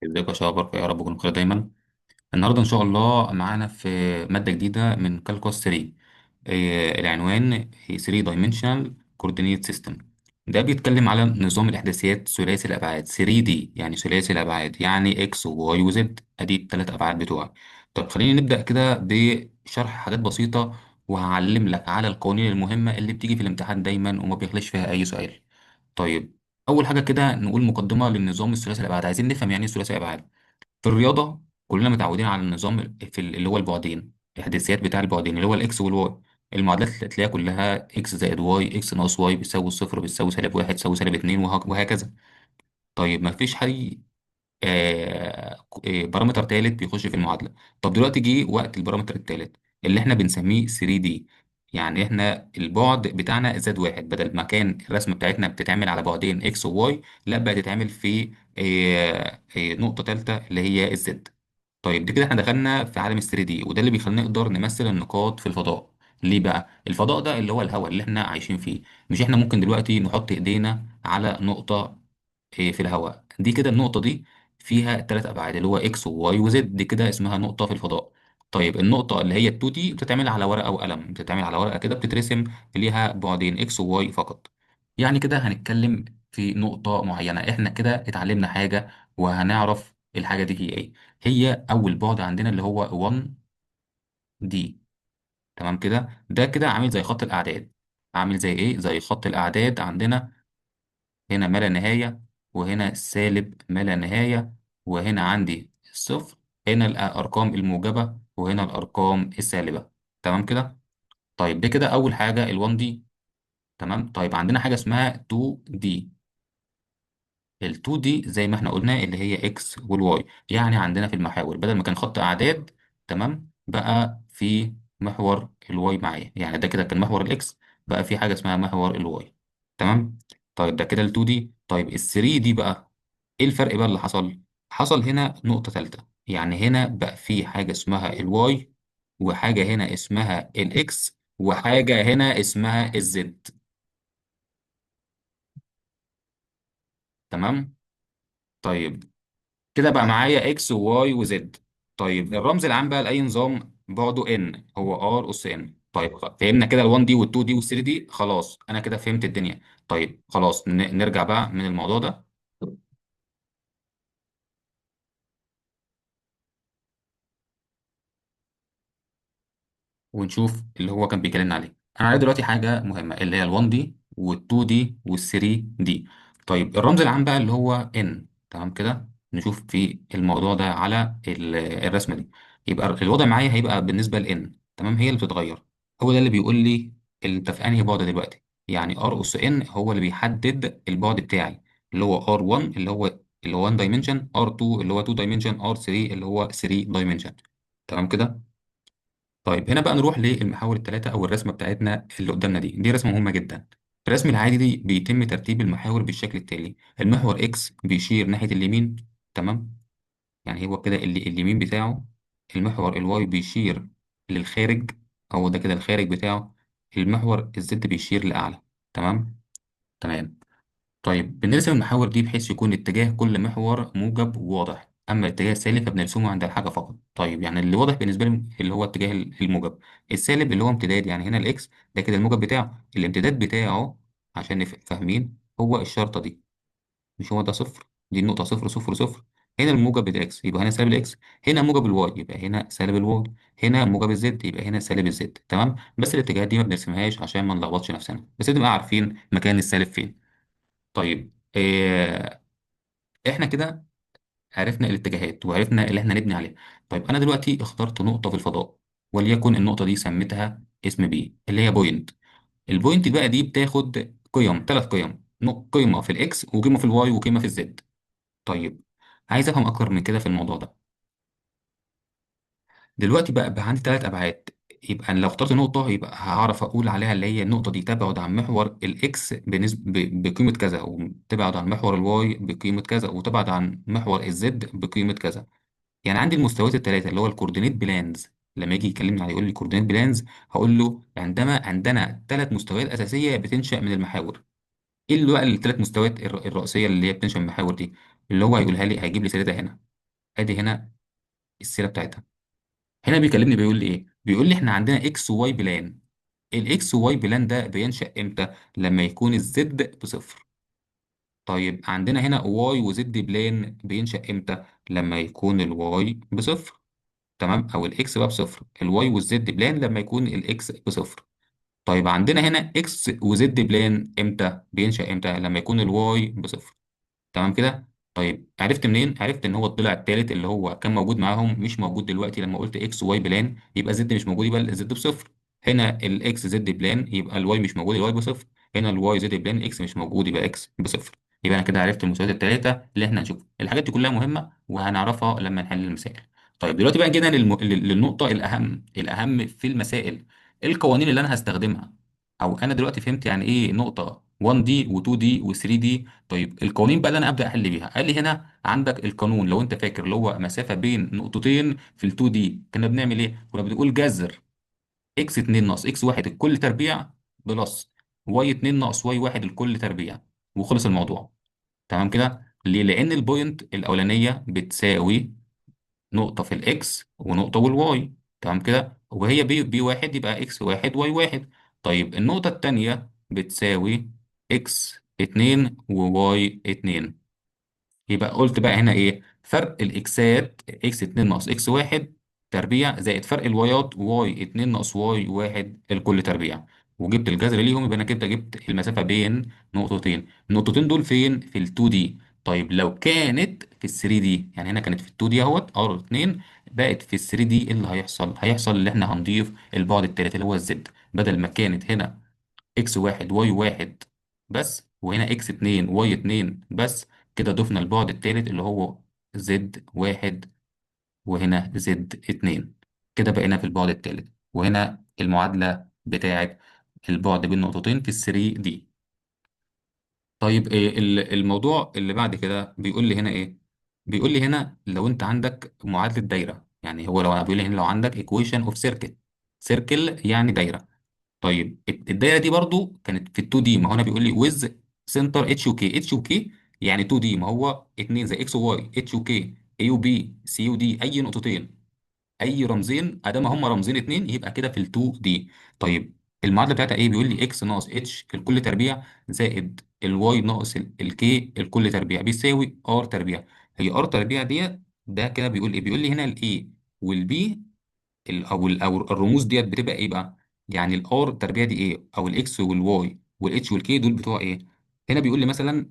ازيك يا شباب، يا رب تكونوا بخير دايما. النهارده ان شاء الله معانا في ماده جديده من كالكوس 3. العنوان 3 دايمنشنال كوردينيت سيستم. ده بيتكلم على نظام الاحداثيات ثلاثي الابعاد 3 دي، يعني ثلاثي الابعاد، يعني اكس وواي وزد، ادي الثلاث ابعاد بتوعك. طب خلينا نبدا كده بشرح حاجات بسيطه، وهعلم لك على القوانين المهمه اللي بتيجي في الامتحان دايما وما بيخلش فيها اي سؤال. طيب، اول حاجه كده نقول مقدمه للنظام الثلاثي الابعاد. عايزين نفهم يعني ايه ثلاثي الابعاد. في الرياضة كلنا متعودين على النظام اللي هو البعدين، الإحداثيات بتاع البعدين اللي هو الإكس والواي. المعادلات اللي تلاقيها كلها إكس زائد واي، إكس ناقص واي بيساوي الصفر، بيساوي سالب واحد، بيساوي سالب اتنين، وهكذا. طيب ما فيش حي بارامتر تالت بيخش في المعادلة. طب دلوقتي جه وقت البارامتر التالت اللي احنا بنسميه 3 دي. يعني احنا البعد بتاعنا زاد واحد، بدل ما كان الرسمة بتاعتنا بتتعمل على بعدين اكس وواي، لا بقى تتعمل في نقطة تالتة اللي هي الزد. طيب دي كده احنا دخلنا في عالم ال 3 دي، وده اللي بيخلينا نقدر نمثل النقاط في الفضاء. ليه بقى؟ الفضاء ده اللي هو الهواء اللي احنا عايشين فيه. مش احنا ممكن دلوقتي نحط ايدينا على نقطة في الهواء دي، كده النقطة دي فيها ثلاث ابعاد اللي هو اكس وواي وزد، دي كده اسمها نقطة في الفضاء. طيب النقطة اللي هي ال 2 دي بتتعمل على ورقة وقلم، بتتعمل على ورقة كده بتترسم، ليها بعدين اكس وواي فقط. يعني كده هنتكلم في نقطة معينة، احنا كده اتعلمنا حاجة وهنعرف الحاجة دي هي ايه. هي اول بعد عندنا اللي هو 1 دي. تمام كده، ده كده عامل زي خط الاعداد. عامل زي ايه؟ زي خط الاعداد عندنا. هنا ما لا نهاية، وهنا سالب ما لا نهاية، وهنا عندي الصفر، هنا الارقام الموجبة، وهنا الارقام السالبة. تمام كده. طيب ده كده اول حاجة ال1 دي. تمام. طيب عندنا حاجة اسمها 2 دي. ال 2 دي زي ما احنا قلنا اللي هي اكس والواي، يعني عندنا في المحاور بدل ما كان خط اعداد، تمام، بقى في محور الواي معايا. يعني ده كده كان محور الاكس، بقى في حاجه اسمها محور الواي. تمام. طيب ده كده ال 2 دي. طيب ال 3 دي بقى، ايه الفرق بقى اللي حصل؟ حصل هنا نقطه ثالثه، يعني هنا بقى في حاجه اسمها الواي، وحاجه هنا اسمها الاكس، وحاجه هنا اسمها الزد. تمام. طيب كده بقى معايا اكس وواي وزد. طيب الرمز العام بقى لاي نظام بعده ان هو ار اس ان. طيب فهمنا كده ال1 دي وال2 دي وال3 دي، خلاص انا كده فهمت الدنيا. طيب خلاص نرجع بقى من الموضوع ده ونشوف اللي هو كان بيكلمنا عليه. انا عايز دلوقتي حاجه مهمه اللي هي ال1 دي وال2 دي وال3 دي. طيب الرمز العام بقى اللي هو ان. تمام كده، نشوف في الموضوع ده على الرسمه دي. يبقى الوضع معايا هيبقى بالنسبه لان، تمام، هي اللي بتتغير. هو ده اللي بيقول لي انت في انهي بعد دلوقتي. يعني ار اس ان هو اللي بيحدد البعد بتاعي، اللي هو ار1 اللي هو 1 دايمنشن، ار2 اللي هو 2 دايمنشن، ار3 اللي هو 3 دايمنشن. تمام كده. طيب هنا بقى نروح للمحاور الثلاثة أو الرسمة بتاعتنا اللي قدامنا دي رسمة مهمة جدا. في الرسم العادي دي بيتم ترتيب المحاور بالشكل التالي: المحور إكس بيشير ناحية اليمين، تمام، يعني هو كده اللي اليمين بتاعه. المحور الواي بيشير للخارج، أو ده كده الخارج بتاعه. المحور الزد بيشير لأعلى. تمام. تمام. طيب بنرسم المحاور دي بحيث يكون اتجاه كل محور موجب وواضح، اما الاتجاه السالب فبنرسمه عند الحاجه فقط. طيب يعني اللي واضح بالنسبه لي اللي هو اتجاه الموجب، السالب اللي هو امتداد، يعني هنا الاكس ده كده الموجب بتاعه، الامتداد بتاعه عشان نبقى فاهمين هو الشرطه دي. مش هو ده صفر؟ دي النقطه صفر صفر صفر. هنا الموجب بالاكس يبقى هنا سالب الاكس، هنا موجب الواي يبقى هنا سالب الواي، هنا موجب الزد يبقى هنا سالب الزد. تمام. بس الاتجاهات دي ما بنرسمهاش عشان ما نلخبطش نفسنا، بس نبقى عارفين مكان السالب فين. طيب احنا كده عرفنا الاتجاهات وعرفنا اللي احنا نبني عليها. طيب انا دلوقتي اخترت نقطة في الفضاء، وليكن النقطة دي سميتها اسم بي اللي هي بوينت. البوينت بقى دي بتاخد قيم، ثلاث قيم: قيمة في الاكس، وقيمة في الواي، وقيمة في الزد. طيب عايز افهم اكتر من كده في الموضوع ده. دلوقتي بقى عندي ثلاث ابعاد، يبقى أنا لو اخترت نقطة يبقى هعرف أقول عليها اللي هي النقطة دي تبعد عن محور الإكس بقيمة كذا، وتبعد عن محور الواي بقيمة كذا، وتبعد عن محور الزد بقيمة كذا. يعني عندي المستويات الثلاثه اللي هو الكوردينيت بلانز. لما يجي يكلمني على يقول لي كوردينيت بلانز، هقول له عندما عندنا ثلاث مستويات اساسيه بتنشا من المحاور. ايه اللي بقى الثلاث مستويات الرئيسيه اللي هي بتنشا من المحاور دي؟ اللي هو هيقولها لي، هيجيب لي سيرتها هنا. ادي هنا السيره بتاعتها. هنا بيكلمني بيقول لي ايه؟ بيقول لي احنا عندنا اكس وواي بلان. الاكس وواي بلان ده بينشأ امتى؟ لما يكون الزد بصفر. طيب عندنا هنا واي وزد بلان بينشأ امتى؟ لما يكون الواي بصفر. تمام، او الاكس بقى بصفر. الواي والزد بلان لما يكون الاكس بصفر. طيب عندنا هنا اكس وزد بلان امتى بينشأ؟ امتى؟ لما يكون الواي بصفر. تمام كده. طيب عرفت منين؟ عرفت ان هو الضلع الثالث اللي هو كان موجود معاهم مش موجود دلوقتي. لما قلت اكس واي بلان يبقى زد مش موجود، يبقى الزد بصفر. هنا الاكس زد بلان يبقى الواي مش موجود، الواي بصفر. هنا الواي زد بلان اكس مش موجود، يبقى اكس بصفر. يبقى انا كده عرفت المساويات الثلاثه اللي احنا هنشوفها. الحاجات دي كلها مهمه وهنعرفها لما نحل المسائل. طيب دلوقتي بقى جينا للنقطه الاهم في المسائل. إيه القوانين اللي انا هستخدمها؟ او انا دلوقتي فهمت يعني ايه نقطه 1 دي و2 دي و3 دي. طيب القوانين بقى اللي انا ابدا احل بيها، قال لي هنا عندك القانون لو انت فاكر اللي هو مسافه بين نقطتين في ال 2 دي. كنا بنعمل ايه؟ كنا بنقول جذر اكس 2 ناقص اكس 1 الكل تربيع بلس واي 2 ناقص واي 1 الكل تربيع. وخلص الموضوع. تمام كده. ليه؟ لان البوينت الاولانيه بتساوي نقطه في الاكس ونقطه والواي. تمام كده. وهي بي واحد يبقى اكس واحد واي واحد. طيب النقطه التانيه بتساوي اكس 2 وواي 2. يبقى قلت بقى هنا ايه؟ فرق الاكسات اكس 2 ناقص اكس 1 تربيع زائد فرق الوايات واي 2 ناقص واي 1 الكل تربيع. وجبت الجذر ليهم، يبقى انا كده جبت المسافه بين نقطتين. النقطتين دول فين؟ في ال 2 دي. طيب لو كانت في ال 3 دي، يعني هنا كانت في ال 2 دي اهوت ار 2، بقت في ال 3 دي، ايه اللي هيحصل؟ هيحصل اللي احنا هنضيف البعد التالت اللي هو الزد. بدل ما كانت هنا اكس واحد واي واحد بس، وهنا اكس اتنين واي اتنين بس، كده ضفنا البعد التالت اللي هو زد واحد، وهنا زد اتنين. كده بقينا في البعد التالت. وهنا المعادلة بتاعت البعد بين نقطتين في الثري دي. طيب إيه الموضوع اللي بعد كده؟ بيقول لي هنا ايه؟ بيقول لي هنا لو انت عندك معادلة دايرة، يعني هو لو بيقول لي هنا لو عندك equation of circle. circle يعني دايرة. طيب الدايره دي برضو كانت في ال 2 دي. ما هو انا بيقول لي ويز سنتر اتش وكي. اتش وكي يعني 2 دي، ما هو 2 زي اكس وواي. اتش وكي اي وبي سي ودي اي نقطتين، اي رمزين ادام هم رمزين اتنين يبقى كده في ال 2 دي. طيب المعادله بتاعتها ايه؟ بيقول لي اكس ناقص اتش الكل تربيع زائد الواي ناقص الكي الكل تربيع بيساوي ار تربيع. هي ار تربيع ديت. ده كده بيقول ايه؟ بيقول لي هنا الاي والبي او الرموز ديت بتبقى ايه بقى؟ يعني الار التربيع دي ايه؟ او الاكس والواي والاتش والكي دول بتوع ايه؟ هنا بيقول لي مثلا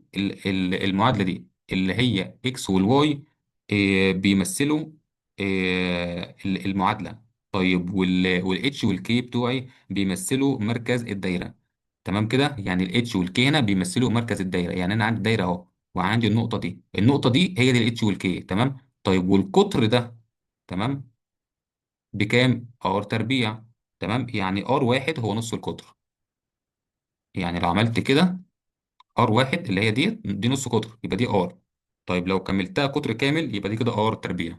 المعادله دي اللي هي اكس والواي بيمثلوا المعادله. طيب والاتش والكي بتوعي بيمثلوا مركز الدايره. تمام كده. يعني الاتش والكي هنا بيمثلوا مركز الدايره. يعني انا عندي دايره اهو، وعندي النقطه دي هي دي الاتش والكي. تمام. طيب والقطر ده، تمام، بكام؟ ار تربيع. تمام. يعني ار واحد هو نص القطر. يعني لو عملت كده، ار واحد اللي هي دي نص قطر، يبقى دي ار. طيب لو كملتها قطر كامل يبقى دي كده ار تربيع.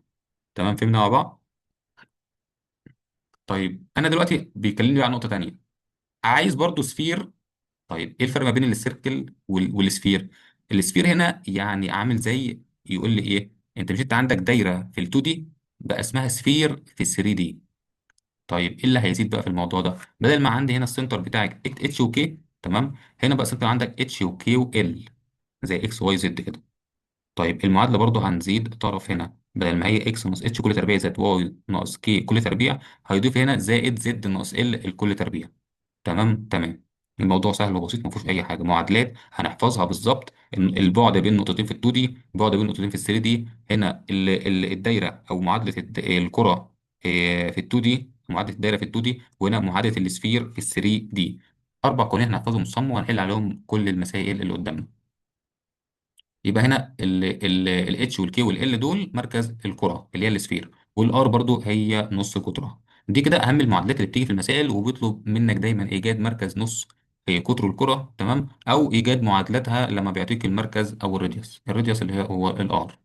تمام، فهمنا مع بعض. طيب انا دلوقتي بيكلمني عن نقطة تانية. عايز برضو سفير. طيب ايه الفرق ما بين السيركل والسفير؟ السفير هنا يعني عامل زي، يقول لي ايه؟ انت عندك دايرة في ال 2 دي، بقى اسمها سفير في ال 3 دي. طيب ايه اللي هيزيد بقى في الموضوع ده؟ بدل ما عندي هنا السنتر بتاعك اتش وكي، تمام، هنا بقى السنتر عندك اتش وكي وال زي اكس واي زد كده. طيب المعادله برضو هنزيد طرف هنا، بدل ما هي اكس ناقص اتش كل تربيع زائد واي ناقص كي كل تربيع، هيضيف هنا زائد زد ناقص ال الكل تربيع. تمام تمام. الموضوع سهل وبسيط، ما فيهوش اي حاجه. معادلات هنحفظها بالظبط. البعد بين نقطتين في ال 2 دي، البعد بين نقطتين في ال 3 دي. هنا الدايره او معادله الكره في ال 2 دي، معادله الدايره في ال 2 دي، وهنا معادله السفير في ال 3 دي. اربع قوانين هنحفظهم صم وهنحل عليهم كل المسائل اللي قدامنا. يبقى هنا الاتش والكي والال دول مركز الكره اللي هي السفير، والار برضو هي نص قطرها. دي كده اهم المعادلات اللي بتيجي في المسائل، وبيطلب منك دايما ايجاد مركز نص في قطر الكره. تمام. او ايجاد معادلاتها لما بيعطيك المركز او الراديوس اللي هو الار.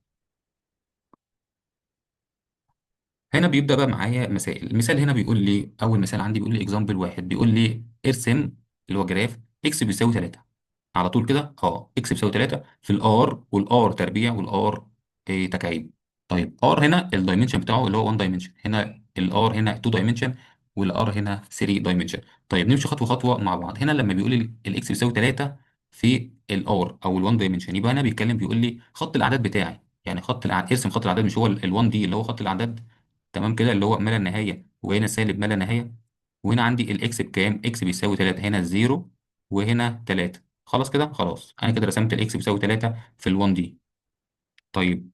هنا بيبدا بقى معايا مسائل. المثال هنا بيقول لي، اول مثال عندي بيقول لي اكزامبل واحد، بيقول لي ارسم اللي هو جراف اكس بيساوي 3. على طول كده اكس بيساوي 3 في الار، والار تربيع والار تكعيب. طيب ار هنا الدايمنشن بتاعه اللي هو 1 دايمنشن، هنا الار هنا 2 دايمنشن، والار هنا 3 دايمنشن. طيب نمشي خطوه خطوه مع بعض. هنا لما بيقول لي الاكس بيساوي 3 في الار او ال1 دايمنشن، يبقى هنا بيتكلم بيقول لي خط الاعداد بتاعي، يعني خط الاعداد، ارسم خط الاعداد، مش هو ال1 دي اللي هو خط الاعداد، تمام كده، اللي هو ما لا نهايه، وهنا سالب ما لا نهايه، وهنا عندي الاكس بكام؟ اكس بيساوي 3، هنا 0 وهنا 3. خلاص كده، خلاص انا كده رسمت الاكس بيساوي 3 في ال1 دي. طيب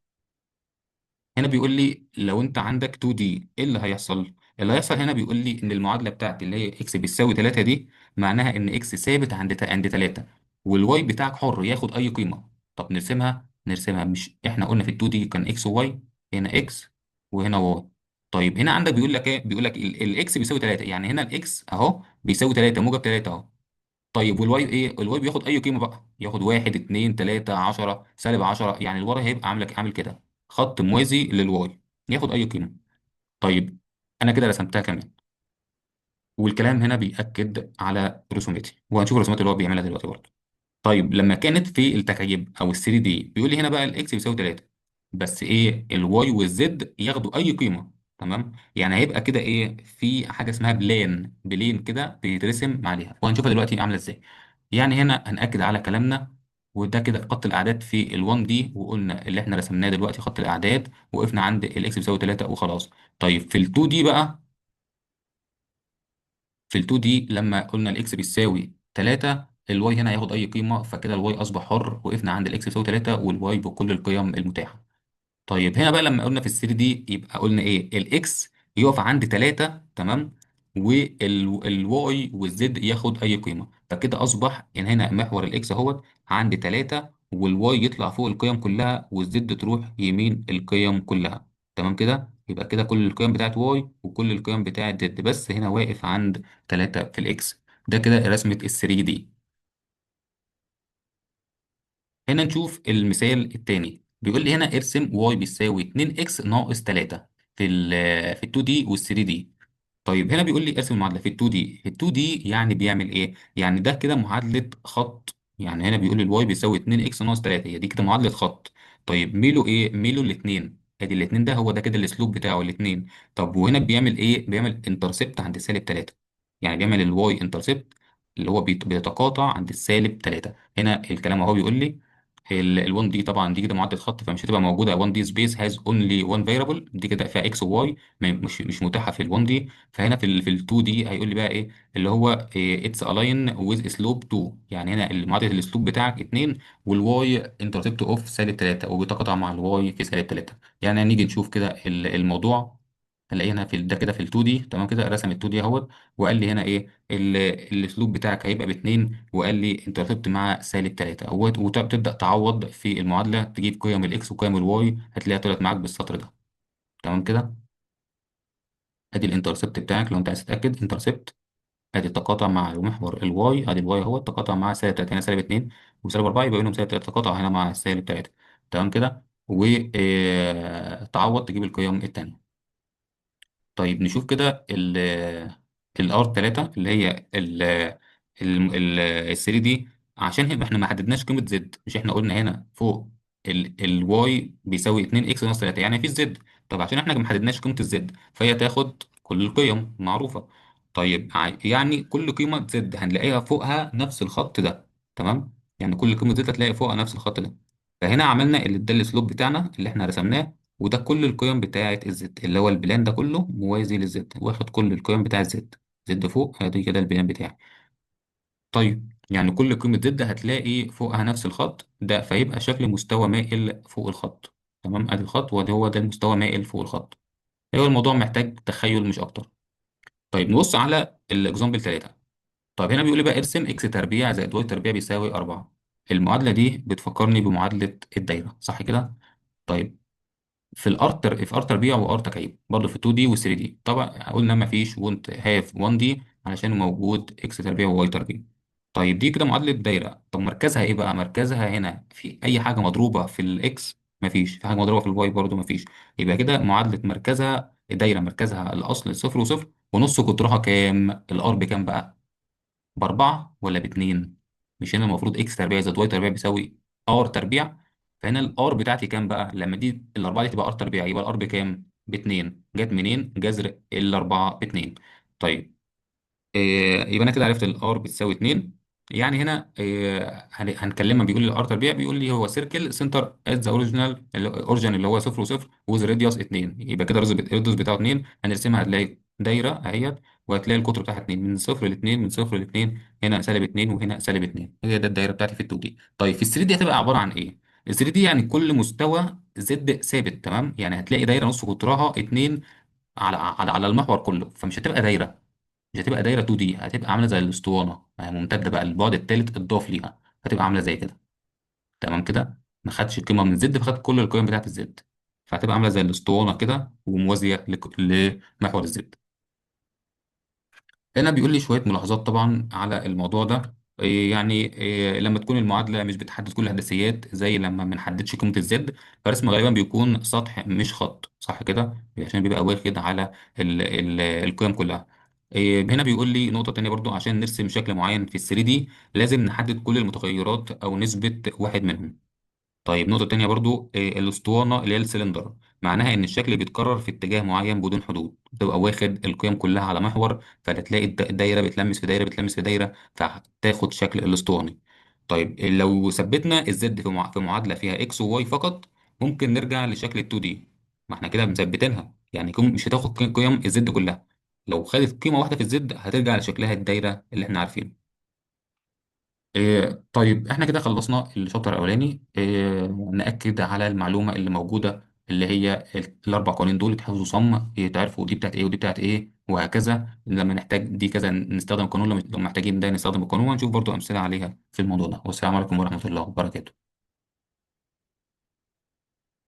هنا بيقول لي لو انت عندك 2 دي ايه اللي هيحصل؟ اللي هيحصل هنا بيقول لي ان المعادله بتاعتي اللي هي اكس بيساوي 3 دي، معناها ان اكس ثابت عند 3، والواي بتاعك حر ياخد اي قيمه. طب نرسمها، مش احنا قلنا في ال 2 دي كان اكس وواي، هنا اكس وهنا واي. طيب هنا عندك بيقول لك ايه؟ بيقول لك الاكس بيساوي 3، يعني هنا الاكس اهو بيساوي 3 موجب 3 اهو. طيب والواي ايه؟ الواي بياخد اي قيمه بقى، ياخد 1 2 3 10 سالب 10، يعني الواي هيبقى عامل كده، خط موازي للواي، ياخد اي قيمه. طيب انا كده رسمتها كمان، والكلام هنا بيأكد على رسوماتي، وهنشوف الرسومات اللي هو بيعملها دلوقتي برضه. طيب لما كانت في التكعيب او ال 3 دي بيقول لي هنا بقى الاكس بيساوي 3، بس ايه؟ الواي والزد ياخدوا اي قيمه، تمام؟ يعني هيبقى كده ايه؟ في حاجه اسمها بلين كده بيترسم عليها، وهنشوفها دلوقتي عامله ازاي. يعني هنا هنأكد على كلامنا، وده كده خط الاعداد في ال1 دي، وقلنا اللي احنا رسمناه دلوقتي خط الاعداد، وقفنا عند الاكس بيساوي 3 وخلاص. طيب في ال2 دي بقى، في ال2 دي لما قلنا الاكس بيساوي 3، الواي هنا هياخد اي قيمه، فكده الواي اصبح حر، وقفنا عند الاكس بيساوي 3 والواي بكل القيم المتاحه. طيب هنا بقى لما قلنا في ال 3 دي يبقى قلنا ايه؟ الاكس يقف عند 3، تمام، والواي والزد ياخد اي قيمه، فكده اصبح ان هنا محور الاكس اهوت عند 3، والواي يطلع فوق القيم كلها، والزد تروح يمين القيم كلها. تمام كده، يبقى كده كل القيم بتاعت واي وكل القيم بتاعت زد، بس هنا واقف عند 3 في الاكس. ده كده رسمه ال 3 دي. هنا نشوف المثال الثاني، بيقول لي هنا ارسم واي بيساوي 2 اكس ناقص 3 في ال 2 دي وال 3 دي. طيب هنا بيقول لي ارسم المعادله في ال 2 دي، في ال 2 دي يعني بيعمل ايه؟ يعني ده كده معادله خط، يعني هنا بيقول لي الواي بيساوي 2 اكس ناقص 3، هي دي كده معادله خط. طيب ميله ايه؟ ميله الاثنين، ادي الاثنين، ده هو ده كده الاسلوب بتاعه الاثنين. طب وهنا بيعمل ايه؟ بيعمل انترسبت عند سالب 3، يعني بيعمل الواي انترسبت اللي هو بيتقاطع عند السالب 3. هنا الكلام اهو بيقول لي ال1 دي طبعا دي كده معادله خط، فمش هتبقى موجوده 1 دي سبيس هاز اونلي 1 فاريبل، دي كده فيها اكس وواي، مش متاحه في ال1 دي. فهنا في ال2 دي هيقول لي بقى ايه؟ اللي هو اتس الاين ويز سلوب 2، يعني هنا معادله الاسلوب بتاعك 2، والواي انترسبت اوف سالب 3، وبيتقاطع مع الواي في سالب 3. يعني نيجي نشوف كده الموضوع، هنلاقيه هنا في ده كده في ال2 دي، تمام كده رسم ال2 دي اهوت، وقال لي هنا ايه؟ الاسلوب بتاعك هيبقى باتنين، وقال لي انت رتبت مع سالب 3، وتبدا تعوض في المعادله، تجيب قيم الاكس وقيم الواي، هتلاقيها طلعت معاك بالسطر ده. تمام كده، ادي الانترسبت بتاعك لو انت عايز تتاكد، انترسبت، ادي التقاطع مع محور الواي، ادي الواي هو التقاطع مع سالب 3، هنا سالب 2 وسالب 4، يبقى بينهم سالب 3، تقاطع هنا مع سالب 3. تمام كده، وتعوض تجيب القيم التانية. طيب نشوف كده الار 3 اللي هي ال 3 دي، عشان احنا ما حددناش قيمه زد، مش احنا قلنا هنا فوق الواي بيساوي 2 اكس ناقص 3، يعني مفيش زد. طب عشان احنا ما حددناش قيمه الزد، فهي تاخد كل القيم معروفه. طيب يعني كل قيمه زد هنلاقيها فوقها نفس الخط ده، تمام؟ يعني كل قيمه زد هتلاقي فوقها نفس الخط ده. فهنا عملنا اللي ده السلوب بتاعنا اللي احنا رسمناه، وده كل القيم بتاعة الزد، اللي هو البلان ده كله موازي للزد، واخد كل القيم بتاعة زد، زد فوق، ادي كده البلان بتاعي. طيب يعني كل قيمة زد هتلاقي فوقها نفس الخط ده، فيبقى شكل مستوى مائل فوق الخط. تمام، ادي الخط، وده هو ده المستوى مائل فوق الخط. هو الموضوع محتاج تخيل مش اكتر. طيب نبص على الاكزامبل 3. طيب هنا بيقول لي بقى ارسم اكس تربيع زائد واي تربيع بيساوي 4. المعادلة دي بتفكرني بمعادلة الدايرة، صح كده؟ طيب في ار تربيع وار تكعيب برضه في 2 دي و 3 دي، طبعا قلنا ما فيش وونت هاف 1 دي علشان موجود اكس تربيع وواي تربيع. طيب دي كده معادله دايره، طب مركزها ايه بقى؟ مركزها هنا في اي حاجه مضروبه في الاكس؟ ما فيش. في حاجه مضروبه في الواي؟ برضه ما فيش. يبقى كده معادله مركزها دايره، مركزها الاصل صفر وصفر، ونص قطرها كام؟ الار بكام بقى؟ باربعه ولا باتنين؟ مش هنا المفروض اكس تربيع زائد واي تربيع بيساوي ار تربيع؟ فهنا الار بتاعتي كام بقى؟ لما دي الاربعه دي تبقى ار تربيع، يبقى الار بكام؟ باتنين. جت منين؟ جذر الاربعه باتنين. طيب يبقى انا كده عرفت الار بتساوي 2. يعني هنا هنكلمها، بيقول لي الار تربيع، بيقول لي هو سيركل سنتر ات ذا اوريجينال، الاوريجين اللي هو صفر وصفر، وذ راديوس 2. يبقى كده الراديوس بتاعه 2. هنرسمها هتلاقي دايره اهيت، وهتلاقي القطر بتاعها 2 من صفر ل 2، من صفر ل 2. هنا سالب 2 وهنا سالب 2. هي ده الدايره بتاعتي في ال 2 دي. طيب في ال 3 دي هتبقى عباره عن ايه؟ ال 3 دي يعني كل مستوى زد ثابت، تمام؟ يعني هتلاقي دايره نص قطرها 2 على المحور كله، فمش هتبقى دايره، مش هتبقى دايره 2 دي، هتبقى عامله زي الاسطوانه، ما هي ممتده بقى، البعد الثالث اتضاف ليها، هتبقى عامله زي كده. تمام كده، ما خدش القيمه من الزد، فخد كل القيم بتاعت الزد، فهتبقى عامله زي الاسطوانه كده وموازيه لمحور الزد. هنا بيقول لي شويه ملاحظات طبعا على الموضوع ده. لما تكون المعادله مش بتحدد كل الاحداثيات، زي لما ما بنحددش قيمه الزد، فالرسم غالبا بيكون سطح مش خط، صح كده؟ عشان بيبقى واخد على القيم كلها. هنا بيقول لي نقطه تانية برضو، عشان نرسم شكل معين في ال 3 دي لازم نحدد كل المتغيرات او نسبه واحد منهم. طيب نقطة تانية برضو، الأسطوانة اللي هي السلندر، معناها إن الشكل بيتكرر في اتجاه معين بدون حدود، بتبقى واخد القيم كلها على محور، فتلاقي الدايرة بتلمس في دايرة بتلمس في دايرة، فتاخد شكل الأسطواني. طيب لو ثبتنا الزد في معادلة فيها إكس وواي فقط، ممكن نرجع لشكل ال 2 دي. ما احنا كده مثبتينها، يعني مش هتاخد قيم الزد كلها. لو خدت قيمة واحدة في الزد هترجع لشكلها الدايرة اللي احنا عارفينه. طيب احنا كده خلصنا الشابتر الاولاني. نأكد على المعلومة اللي موجودة، اللي هي الاربع قوانين دول يتحفظوا صم، يتعرفوا دي بتاعت ايه ودي بتاعت ايه، وهكذا. لما نحتاج دي كذا نستخدم القانون، لما محتاجين ده نستخدم القانون، ونشوف برضو امثلة عليها في الموضوع ده. والسلام عليكم ورحمة الله وبركاته.